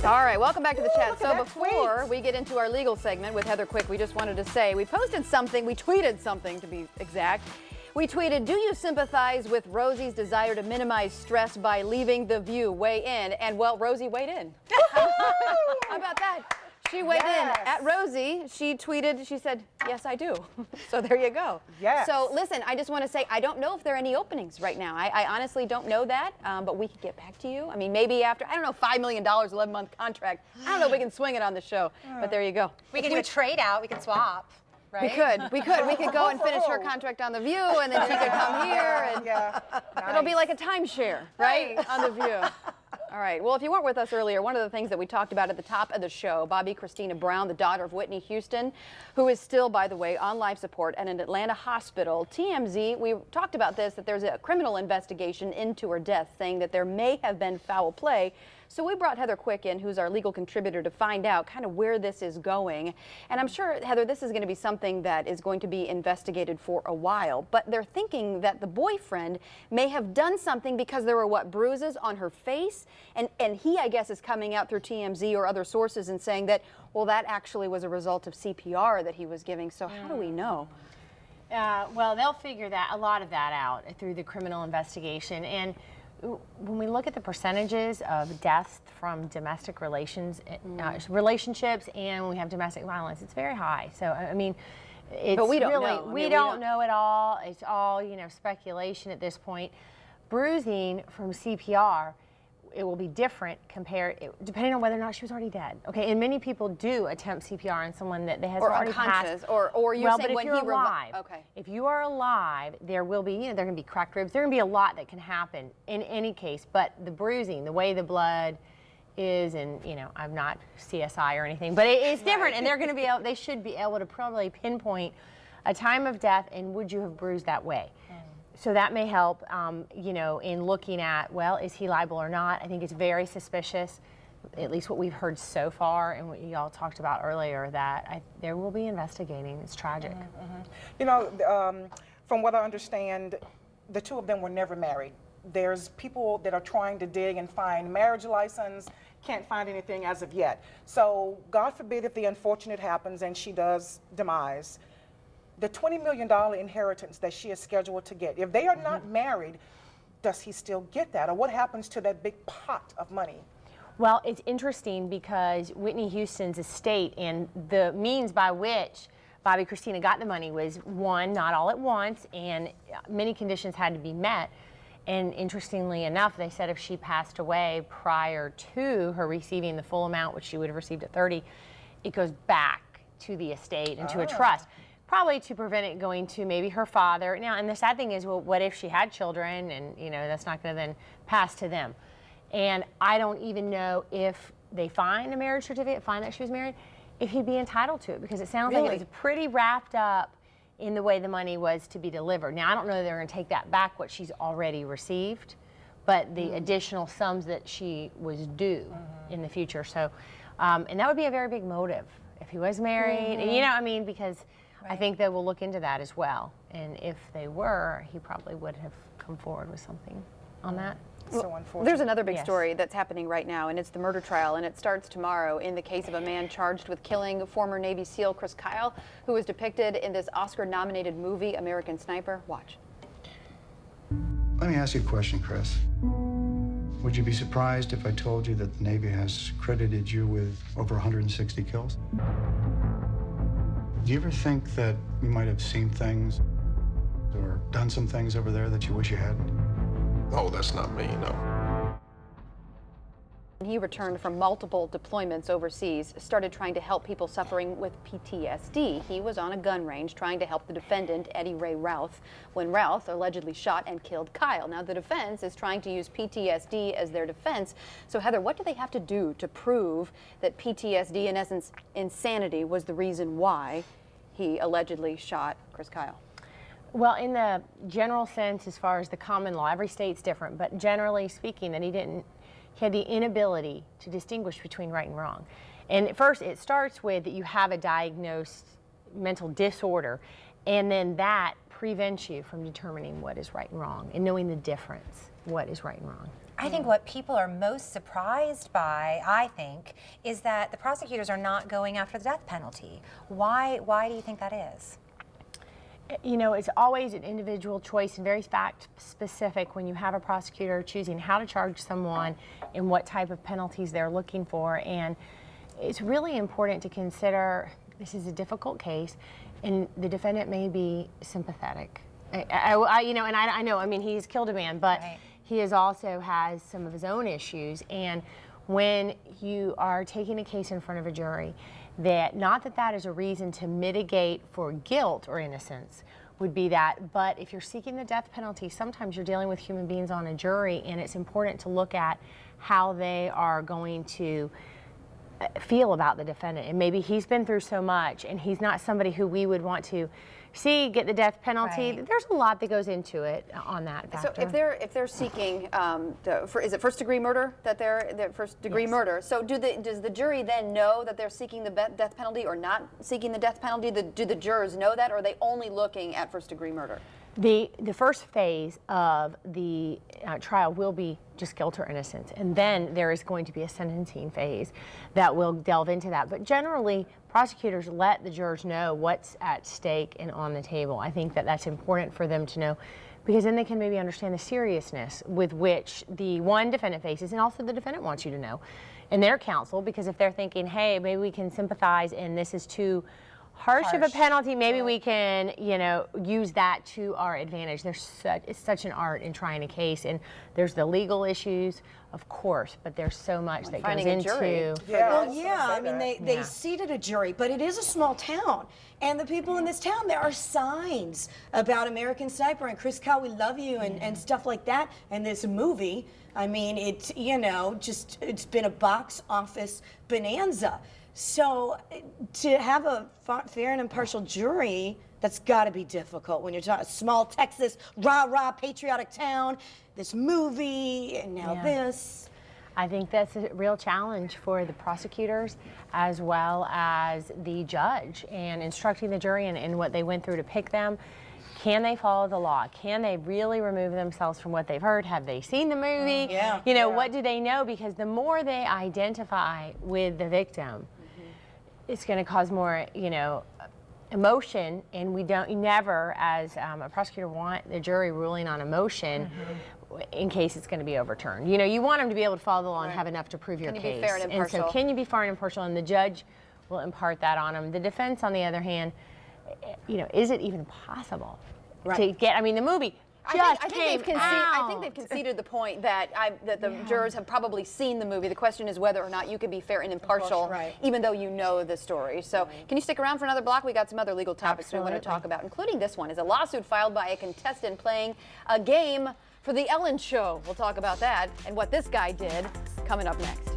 All right, welcome back to the chat. So before we get into our legal segment with Heather Quick, we just wanted to say we posted something, we tweeted something to be exact. We tweeted, do you sympathize with Rosie's desire to minimize stress by leaving The View? Weigh in. And well, Rosie weighed in. How about that? She weighed in at Rosie. She tweeted, she said, yes, I do. So there you go. Yes. So listen, I just want to say, I don't know if there are any openings right now. I honestly don't know that, but we could get back to you. I mean, maybe after, I don't know, $5 million, 11-month contract. I don't know if we can swing it on the show, but there you go. We can do a trade out. We can swap. Right? We could go and finish her contract on The View, and then she could come here, and it'll be like a timeshare, right? On The View. All right. Well, if you weren't with us earlier, one of the things that we talked about at the top of the show, Bobby Christina Brown, the daughter of Whitney Houston, who is still, by the way, on life support at an Atlanta hospital. TMZ, we talked about this, that there's a criminal investigation into her death, saying that there may have been foul play. So we brought Heather Quick in, who's our legal contributor, to find out kind of where this is going. And I'm sure, Heather, this is going to be something that is going to be investigated for a while. But they're thinking that the boyfriend may have done something because there were, bruises on her face? And he, I guess, is coming out through TMZ or other sources and saying that, well, that actually was a result of CPR that he was giving. So how do we know? Well, they'll figure a lot of that out through the criminal investigation. And when we look at the percentages of deaths from domestic relationships and when we have domestic violence, it's very high. So, I mean, it's but we don't really, know. we don't know at all. It's all, speculation at this point. Bruising from CPR, it will be different depending on whether or not she was already dead. Okay, and many people do attempt CPR on someone that they has already passed. Or you're saying but when if you're he alive, okay. If you are alive, there will be, there are going to be cracked ribs. There are going to be a lot that can happen in any case. But the bruising, the way the blood is, and I'm not CSI or anything, but it's different, and they're going to be able, they should be able to probably pinpoint a time of death and would you have bruised that way. So that may help, in looking at, well, is he liable or not? I think it's very suspicious, at least what we've heard so far and what y'all talked about earlier, that there will be investigating. It's tragic. From what I understand, the two of them were never married. There's people that are trying to dig and find marriage license, can't find anything as of yet. So God forbid if the unfortunate happens and she does demise, the $20 million inheritance that she is scheduled to get, if they are not married, does he still get that? Or what happens to that big pot of money? Well, it's interesting because Whitney Houston's estate and the means by which Bobby Christina got the money was, one, not all at once, and many conditions had to be met. And interestingly enough, they said if she passed away prior to her receiving the full amount, which she would have received at 30, it goes back to the estate and to a trust. Probably to prevent it going to maybe her father. Now, and the sad thing is, well, what if she had children and, that's not going to then pass to them. And I don't even know if they find a marriage certificate, find that she was married, if he'd be entitled to it, because it sounds like it was pretty wrapped up in the way the money was to be delivered. Now, I don't know that they're going to take that back, what she's already received, but the additional sums that she was due in the future. So, and that would be a very big motive if he was married, and because I think they will look into that as well. And if they were, he probably would have come forward with something on that. So unfortunate. There's another big story that's happening right now, and it's the murder trial, and it starts tomorrow in the case of a man charged with killing former Navy SEAL Chris Kyle, who was depicted in this Oscar-nominated movie, American Sniper. Watch. Let me ask you a question, Chris. Would you be surprised if I told you that the Navy has credited you with over 160 kills? Do you ever think that you might have seen things or done some things over there that you wish you hadn't? Oh, that's not me, no. He returned from multiple deployments overseas, started trying to help people suffering with PTSD. He was on a gun range trying to help the defendant, Eddie Ray Routh, when Routh allegedly shot and killed Kyle. Now, the defense is trying to use PTSD as their defense. So, Heather, what do they have to do to prove that PTSD, in essence, insanity, was the reason why he allegedly shot Chris Kyle? Well, in the general sense, as far as the common law, every state's different, but generally speaking, that he had the inability to distinguish between right and wrong. And first, it starts with that you have a diagnosed mental disorder, and then that prevents you from determining what is right and wrong and knowing the difference, what is right and wrong. I think what people are most surprised by, I think, is that the prosecutors are not going after the death penalty. Why do you think that is? You know, it's always an individual choice and very fact specific when you have a prosecutor choosing how to charge someone and what type of penalties they're looking for. And it's really important to consider this is a difficult case and the defendant may be sympathetic. I know, I mean, he's killed a man, but Right. he also has some of his own issues. And when you are taking a case in front of a jury, not that is a reason to mitigate for guilt or innocence would be that, but if you're seeking the death penalty, sometimes you're dealing with human beings on a jury, and it's important to look at how they are going to feel about the defendant. And maybe he's been through so much and he's not somebody who we would want to see get the death penalty. Right. There's a lot that goes into it on that factor. So if they're seeking, is it first degree murder that they're first degree Yes. murder? So does the jury then know that they're seeking the death penalty or not seeking the death penalty? Do the jurors know that, or are they only looking at first degree murder? The first phase of the trial will be just guilt or innocence, and then there is going to be a sentencing phase that will delve into that. But generally, prosecutors let the jurors know what's at stake and on the table. I think that's important for them to know, because then they can maybe understand the seriousness with which the one defendant faces, and also the defendant wants you to know, and their counsel, because if they're thinking, hey, maybe we can sympathize and this is too harsh of a penalty, maybe we can, use that to our advantage. It's such an art in trying a case, and there's the legal issues, of course, but there's so much that goes finding a jury. into. Well, yeah, I mean, they seated a jury, but it is a small town. And the people in this town, there are signs about American Sniper and Chris Kyle, we love you, and stuff like that. And this movie, I mean, it's been a box office bonanza. So to have a fair and impartial jury, that's got to be difficult when you're talking small Texas, rah-rah, patriotic town, this movie, and now this. I think that's a real challenge for the prosecutors as well as the judge, and instructing the jury in what they went through to pick them. Can they follow the law? Can they really remove themselves from what they've heard? Have they seen the movie? What do they know? Because the more they identify with the victim, it's going to cause more, emotion, and we never, as a prosecutor, want the jury ruling on emotion in case it's going to be overturned. You want them to be able to follow the law and have enough to prove your case. Can you be fair and impartial? So can you be fair and impartial? And the judge will impart that on them. The defense, on the other hand, is it even possible to get? I mean, the movie. I think they've conceded the point that the jurors have probably seen the movie. The question is whether or not you can be fair and impartial, even though you know the story. So can you stick around for another block? We got some other legal topics we want to talk about, including this one. Is a lawsuit filed by a contestant playing a game for The Ellen Show. We'll talk about that and what this guy did coming up next.